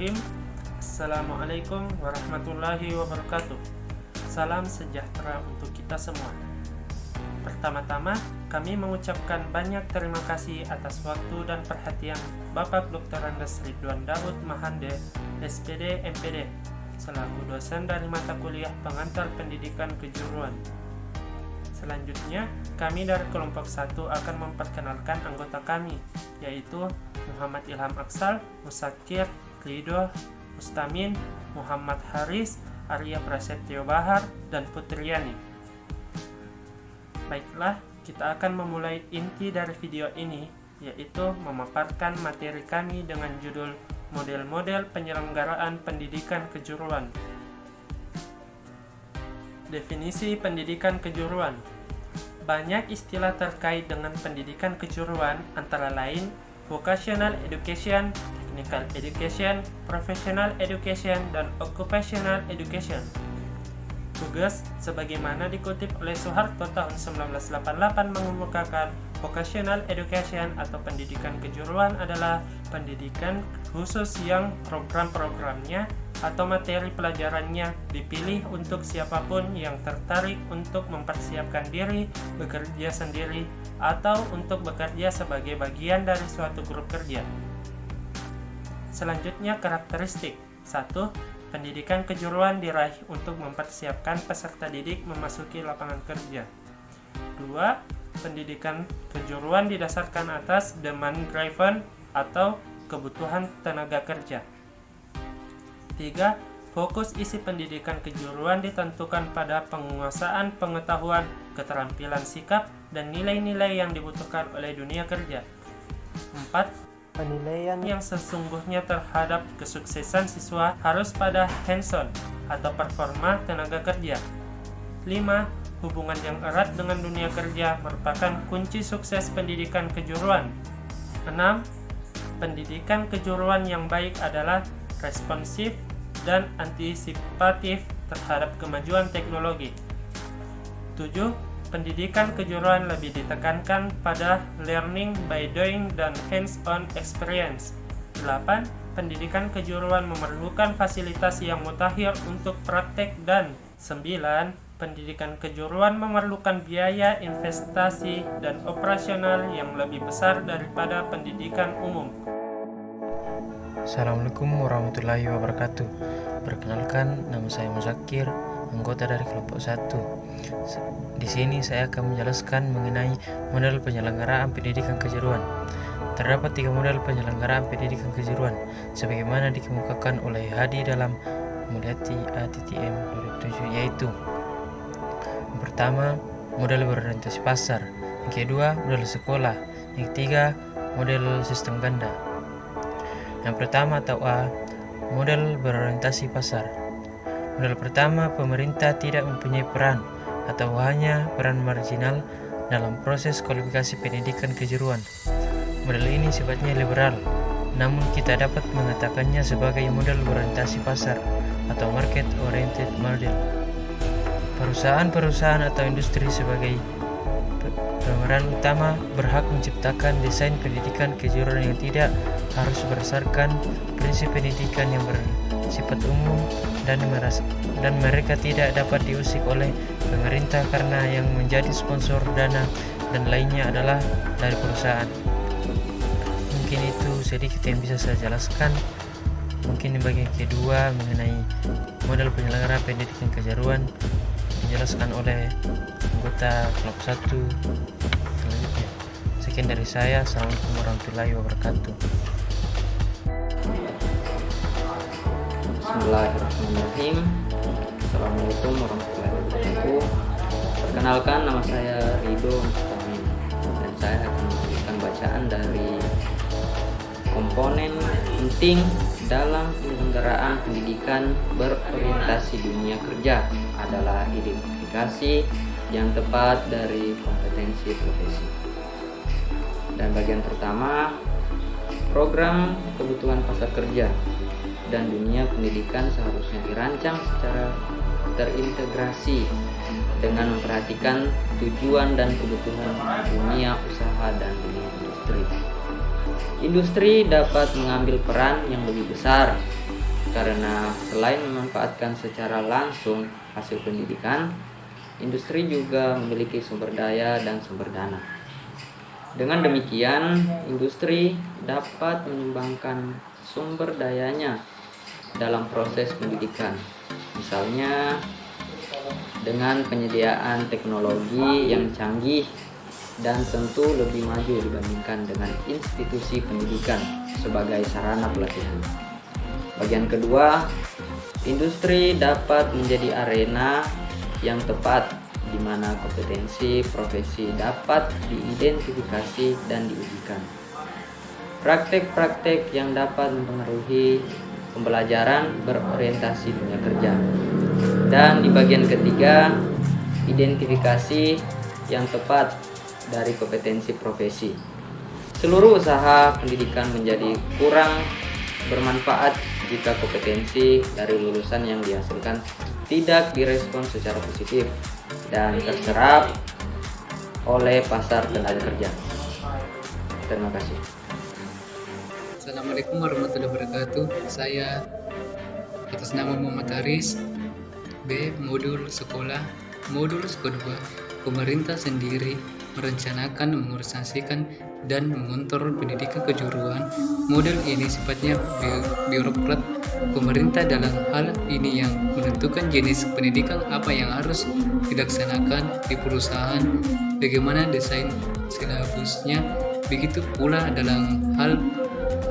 Bismillahirrahmanirrahim. Assalamualaikum warahmatullahi wabarakatuh. Salam sejahtera untuk kita semua. Pertama-tama, kami mengucapkan banyak terima kasih atas waktu dan perhatian Bapak Dr. Andes Ridwan Daud Mahande, SPD MPD, selaku dosen dari mata kuliah pengantar pendidikan kejuruan. Selanjutnya, kami dari kelompok 1 akan memperkenalkan anggota kami, yaitu Muhammad Ilham Aksal, Musakir, Rido, Mustamin, Muhammad Haris, Arya Prasetyo Bahar, dan Putriani. Baiklah, kita akan memulai inti dari video ini, yaitu memaparkan materi kami dengan judul Model-model penyelenggaraan pendidikan kejuruan. Definisi pendidikan kejuruan. Banyak istilah terkait dengan pendidikan kejuruan, antara lain vocational education, technical education, professional education, dan occupational education. Tugas, sebagaimana dikutip oleh Soeharto tahun 1988, mengemukakan vocational education atau pendidikan kejuruan adalah pendidikan khusus yang program-programnya atau materi pelajarannya dipilih untuk siapapun yang tertarik untuk mempersiapkan diri bekerja sendiri atau untuk bekerja sebagai bagian dari suatu grup kerja. Selanjutnya, karakteristik. 1. Pendidikan kejuruan diraih untuk mempersiapkan peserta didik memasuki lapangan kerja. 2. Pendidikan kejuruan didasarkan atas demand-driven atau kebutuhan tenaga kerja. 3. Fokus isi pendidikan kejuruan ditentukan pada penguasaan pengetahuan, keterampilan sikap, dan nilai-nilai yang dibutuhkan oleh dunia kerja. 4. Penilaian yang sesungguhnya terhadap kesuksesan siswa harus pada hands-on atau performa tenaga kerja. 5. Hubungan yang erat dengan dunia kerja merupakan kunci sukses pendidikan kejuruan. 6. Pendidikan kejuruan yang baik adalah responsif dan antisipatif terhadap kemajuan teknologi. 7. Pendidikan kejuruan lebih ditekankan pada learning by doing dan hands-on experience. 8. Pendidikan kejuruan memerlukan fasilitas yang mutakhir untuk praktek. Dan 9. Pendidikan kejuruan memerlukan biaya investasi dan operasional yang lebih besar daripada pendidikan umum. Assalamualaikum warahmatullahi wabarakatuh. Perkenalkan, nama saya Musakir, anggota dari kelompok 1. Di sini saya akan menjelaskan mengenai model penyelenggaraan pendidikan kejuruan. Terdapat 3 model penyelenggaraan pendidikan kejuruan sebagaimana dikemukakan oleh Hadi dalam Mulyati ATTM 2007, yaitu: yang pertama, model berorientasi pasar; yang kedua, model sekolah; yang ketiga, model sistem ganda. Yang pertama atau A, model berorientasi pasar. Model pertama, pemerintah tidak mempunyai peran atau hanya peran marginal dalam proses kualifikasi pendidikan kejuruan. Model ini sifatnya liberal, namun kita dapat mengatakannya sebagai model berorientasi pasar atau market oriented model. Perusahaan-perusahaan atau industri sebagai pemeran utama berhak menciptakan desain pendidikan kejuruan yang tidak harus berdasarkan prinsip pendidikan yang bersifat umum dan mereka tidak dapat diusik oleh pemerintah karena yang menjadi sponsor dana dan lainnya adalah dari perusahaan. Mungkin itu sedikit yang bisa saya jelaskan. Mungkin di bagian kedua mengenai model penyelenggaraan pendidikan kejuruan dijelaskan oleh anggota kelompok 1 selanjutnya. Sekian dari saya. Assalamualaikum warahmatullahi wabarakatuh. Bismillahirrahmanirrahim. Assalamualaikum warahmatullahi wabarakatuh. Perkenalkan, nama saya Rido Mustamin dan saya akan memberikan bacaan dari komponen penting dalam penyelenggaraan pendidikan berorientasi dunia kerja adalah identifikasi yang tepat dari kompetensi profesi. Dan bagian pertama, program kebutuhan pasar kerja dan dunia pendidikan seharusnya dirancang secara terintegrasi dengan memperhatikan tujuan dan kebutuhan dunia usaha dan dunia industri. Industri dapat mengambil peran yang lebih besar karena selain memanfaatkan secara langsung hasil pendidikan, industri juga memiliki sumber daya dan sumber dana. Dengan demikian, industri dapat menyumbangkan sumber dayanya dalam proses pendidikan, misalnya dengan penyediaan teknologi yang canggih dan tentu lebih maju dibandingkan dengan institusi pendidikan sebagai sarana pelatihan. Bagian kedua, industri dapat menjadi arena yang tepat di mana kompetensi profesi dapat diidentifikasi dan diujikan. Praktek-praktek yang dapat mempengaruhi pembelajaran berorientasi dunia kerja. Dan di bagian ketiga, identifikasi yang tepat dari kompetensi profesi. Seluruh usaha pendidikan menjadi kurang bermanfaat jika kompetensi dari lulusan yang dihasilkan tidak direspon secara positif dan terserap oleh pasar tenaga kerja. Terima kasih. Assalamualaikum warahmatullahi wabarakatuh. Saya atas nama Muhammad Haris, B. Modul sekolah. Modul kedua, pemerintah sendiri merencanakan, mengorganisasikan, dan mengontrol pendidikan kejuruan. Model ini sifatnya birokrat. Pemerintah dalam hal ini yang menentukan jenis pendidikan apa yang harus dilaksanakan di perusahaan, bagaimana desain silabusnya, begitu pula dalam hal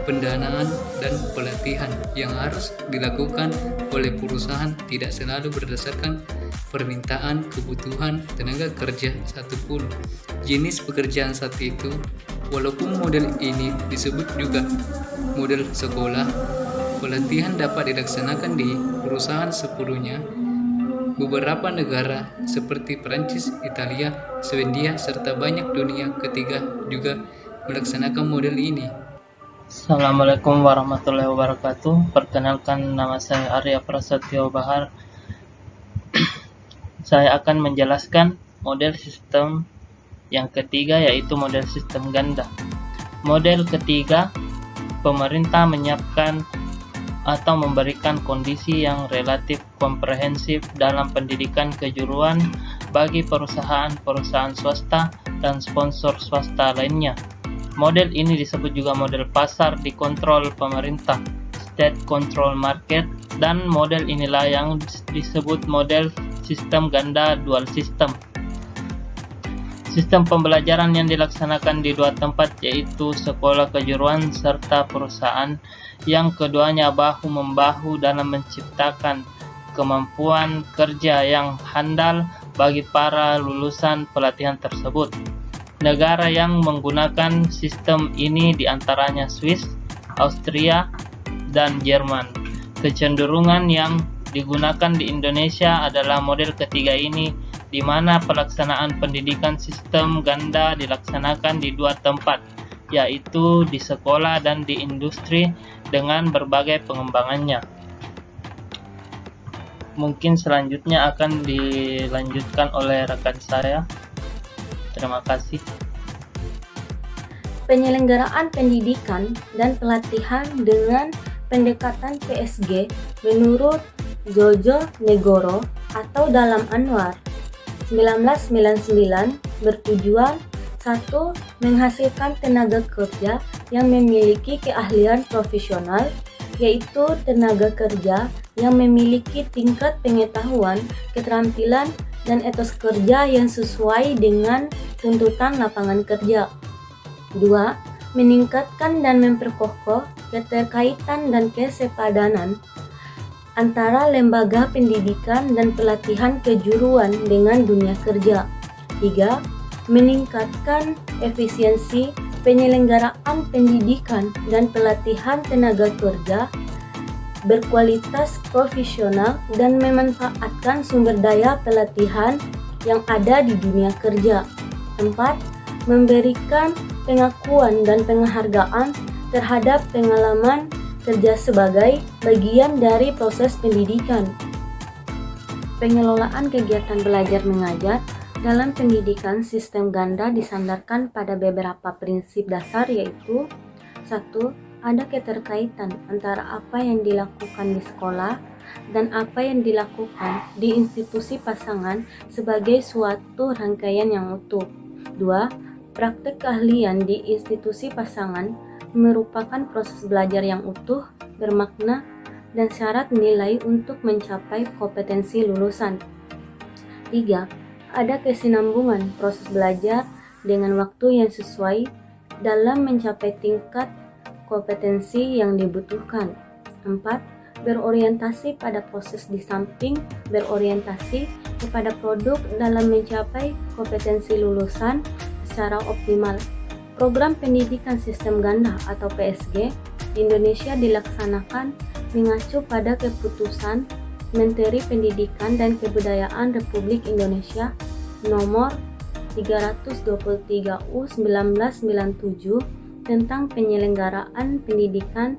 pendanaan dan pelatihan yang harus dilakukan oleh perusahaan tidak selalu berdasarkan permintaan kebutuhan tenaga kerja satupun jenis pekerjaan saat itu. Walaupun model ini disebut juga model sekolah, pelatihan dapat dilaksanakan di perusahaan sepenuhnya. Beberapa negara seperti Perancis, Italia, Swedia, serta banyak dunia ketiga juga melaksanakan model ini. Assalamualaikum warahmatullahi wabarakatuh. Perkenalkan, nama saya Arya Prasetyo Bahar. Saya akan menjelaskan model sistem yang ketiga, yaitu model sistem ganda. Model ketiga, pemerintah menyiapkan atau memberikan kondisi yang relatif komprehensif dalam pendidikan kejuruan bagi perusahaan-perusahaan swasta dan sponsor swasta lainnya. Model ini disebut juga model pasar dikontrol pemerintah, state control market, dan model inilah yang disebut model sistem ganda dual system. Sistem pembelajaran yang dilaksanakan di dua tempat, yaitu sekolah kejuruan serta perusahaan, yang keduanya bahu-membahu dalam menciptakan kemampuan kerja yang handal bagi para lulusan pelatihan tersebut. Negara yang menggunakan sistem ini diantaranya Swiss, Austria, dan Jerman. Kecenderungan yang digunakan di Indonesia adalah model ketiga ini, di mana pelaksanaan pendidikan sistem ganda dilaksanakan di dua tempat, yaitu di sekolah dan di industri dengan berbagai pengembangannya. Mungkin selanjutnya akan dilanjutkan oleh rekan saya. Terima kasih. Penyelenggaraan pendidikan dan pelatihan dengan pendekatan PSG menurut Jojo Negoro atau dalam Anwar 1999 bertujuan 1. Menghasilkan tenaga kerja yang memiliki keahlian profesional, yaitu tenaga kerja yang memiliki tingkat pengetahuan, keterampilan, dan etos kerja yang sesuai dengan tuntutan lapangan kerja. 2. Meningkatkan dan memperkokoh keterkaitan dan kesepadanan antara lembaga pendidikan dan pelatihan kejuruan dengan dunia kerja. 3. Meningkatkan efisiensi penyelenggaraan pendidikan dan pelatihan tenaga kerja berkualitas profesional dan memanfaatkan sumber daya pelatihan yang ada di dunia kerja. 4. Memberikan pengakuan dan penghargaan terhadap pengalaman kerja sebagai bagian dari proses pendidikan. Pengelolaan kegiatan belajar mengajar dalam pendidikan sistem ganda disandarkan pada beberapa prinsip dasar, yaitu 1. ada keterkaitan antara apa yang dilakukan di sekolah dan apa yang dilakukan di institusi pasangan sebagai suatu rangkaian yang utuh. 2. Praktek keahlian di institusi pasangan merupakan proses belajar yang utuh, bermakna, dan syarat nilai untuk mencapai kompetensi lulusan. 3. Ada kesinambungan proses belajar dengan waktu yang sesuai dalam mencapai tingkat kompetensi yang dibutuhkan. 4. Berorientasi pada proses di samping berorientasi kepada produk dalam mencapai kompetensi lulusan secara optimal. Program Pendidikan Sistem Ganda atau PSG di Indonesia dilaksanakan mengacu pada keputusan Menteri Pendidikan dan Kebudayaan Republik Indonesia nomor 323 U 1997 tentang penyelenggaraan pendidikan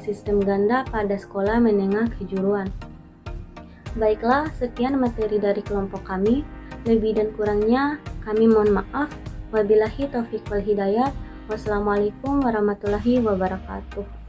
sistem ganda pada sekolah menengah kejuruan. Baiklah, sekian materi dari kelompok kami. Lebih dan kurangnya kami mohon maaf. Wabillahi taufiq wal hidayah. Wassalamualaikum warahmatullahi wabarakatuh.